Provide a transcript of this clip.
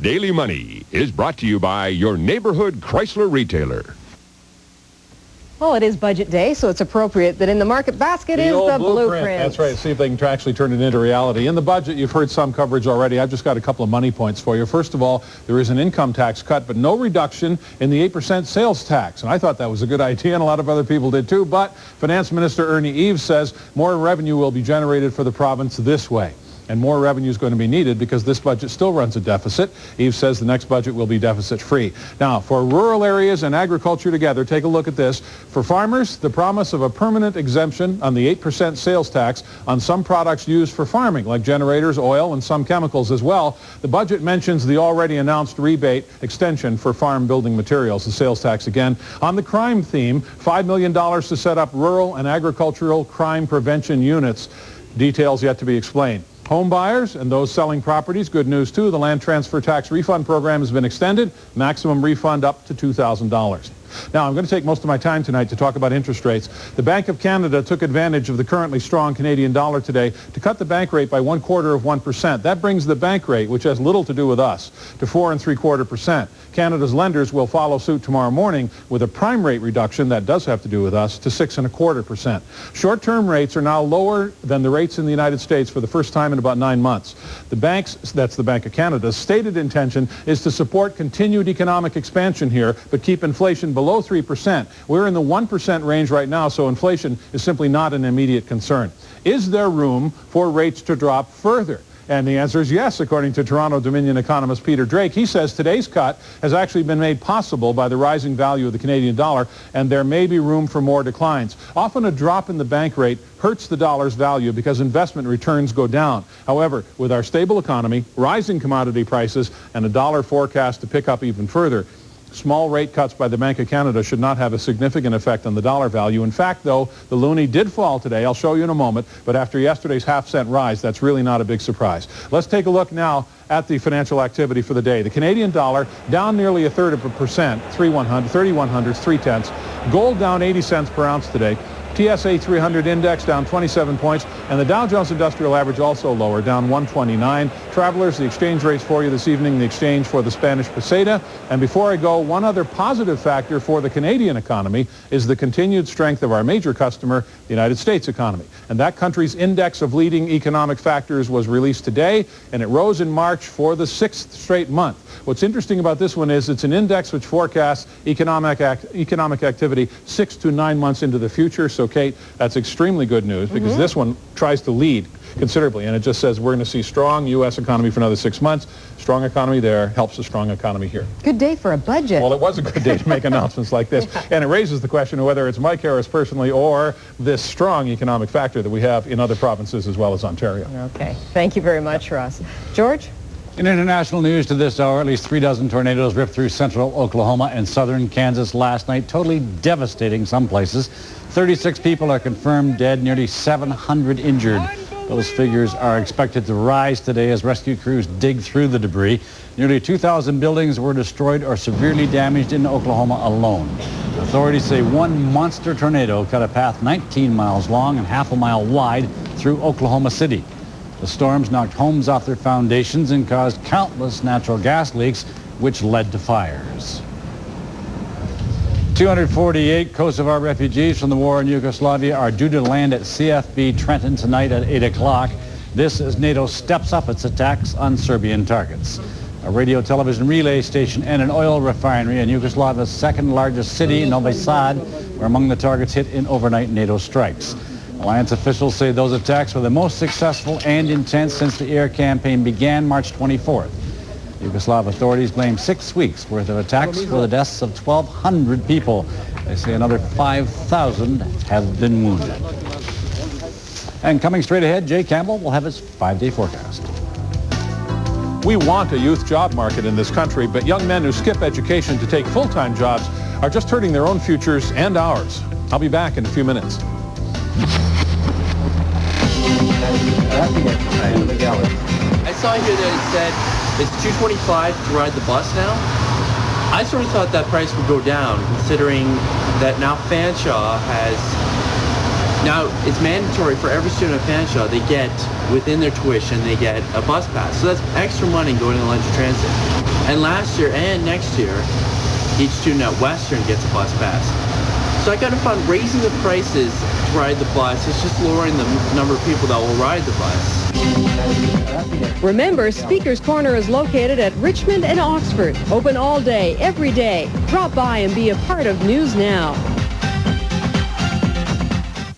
Daily Money is brought to you by your neighborhood Chrysler retailer. Well, it is budget day, so it's appropriate that in the market basket is the blueprint. That's right. See if they can actually turn it into reality. In the budget, you've heard some coverage already. I've just got a couple of money points for you. First of all, there is an income tax cut, but no reduction in the 8% sales tax. And I thought that was a good idea, and a lot of other people did too. But Finance Minister Ernie Eves says more revenue will be generated for the province this way. And more revenue is going to be needed because this budget still runs a deficit. Eves says the next budget will be deficit-free. Now, for rural areas and agriculture together, take a look at this. For farmers, the promise of a permanent exemption on the 8% sales tax on some products used for farming, like generators, oil, and some chemicals as well. The budget mentions the already announced rebate extension for farm building materials, the sales tax again. On the crime theme, $5 million to set up rural and agricultural crime prevention units. Details yet to be explained. Home buyers and those selling properties, good news too, the land transfer tax refund program has been extended, maximum refund up to $2,000. Now, I'm going to take most of my time tonight to talk about interest rates. The Bank of Canada took advantage of the currently strong Canadian dollar today to cut the bank rate by 1/4%. That brings the bank rate, which has little to do with us, to 4 3/4%. Canada's lenders will follow suit tomorrow morning with a prime rate reduction that does have to do with us to 6 1/4%. Short-term rates are now lower than the rates in the United States for the first time in about 9 months. The bank's, that's the Bank of Canada's, stated intention is to support continued economic expansion here, but keep inflation below 3%. We're in the 1% range right now, so inflation is simply not an immediate concern. Is there room for rates to drop further? And the answer is yes, according to Toronto Dominion economist Peter Drake. He says today's cut has actually been made possible by the rising value of the Canadian dollar, and there may be room for more declines. Often a drop in the bank rate hurts the dollar's value because investment returns go down. However, with our stable economy, rising commodity prices, and a dollar forecast to pick up even further, small rate cuts by the Bank of Canada should not have a significant effect on the dollar value. In fact, though, the loonie did fall today. I'll show you in a moment. But after yesterday's half-cent rise, that's really not a big surprise. Let's take a look now at the financial activity for the day. The Canadian dollar down nearly 1/3%, 3/100, 3/10. Gold down 80 cents per ounce today. TSA 300 index down 27 points, and the Dow Jones Industrial Average also lower, down 129. Travelers, the exchange rates for you this evening, the exchange for the Spanish peseta. And before I go, one other positive factor for the Canadian economy is the continued strength of our major customer, the United States economy. And that country's index of leading economic factors was released today, and it rose in March for the 6th straight month. What's interesting about this one is it's an index which forecasts economic activity 6 to 9 months into the future. So, Kate, that's extremely good news because this one tries to lead considerably, and it just says we're going to see strong U.S. economy for another 6 months. Strong economy there helps a strong economy here. Good day for a budget. Well, it was a good day to make announcements like this, and it raises the question of whether it's Mike Harris personally or this strong economic factor that we have in other provinces as well as Ontario. Okay. Thank you very much, Ross. George? In international news to this hour, at least 3 dozen tornadoes ripped through central Oklahoma and southern Kansas last night, totally devastating some places. 36 people are confirmed dead, nearly 700 injured. Those figures are expected to rise today as rescue crews dig through the debris. Nearly 2,000 buildings were destroyed or severely damaged in Oklahoma alone. Authorities say one monster tornado cut a path 19 miles long and half a mile wide through Oklahoma City. The storms knocked homes off their foundations and caused countless natural gas leaks, which led to fires. 248 Kosovar refugees from the war in Yugoslavia are due to land at CFB Trenton tonight at 8 o'clock. This as NATO steps up its attacks on Serbian targets. A radio television relay station and an oil refinery in Yugoslavia's second largest city, Novi Sad, were among the targets hit in overnight NATO strikes. Alliance officials say those attacks were the most successful and intense since the air campaign began March 24th. Yugoslav authorities blame 6 weeks worth of attacks for the deaths of 1,200 people. They say another 5,000 have been wounded. And coming straight ahead, Jay Campbell will have his 5-day forecast. We want a youth job market in this country, but young men who skip education to take full-time jobs are just hurting their own futures and ours. I'll be back in a few minutes. I saw here that it said it's $225 to ride the bus now. I sort of thought that price would go down, considering that now Fanshawe has Now, it's mandatory for every student at Fanshawe. They get, within their tuition, they get a bus pass. So that's extra money going to Lunch Transit. And last year and next year, each student at Western gets a bus pass. So I kind of found raising the prices to ride the bus is just lowering the number of people that will ride the bus. Remember, Speaker's Corner is located at Richmond and Oxford. Open all day, every day. Drop by and be a part of News Now.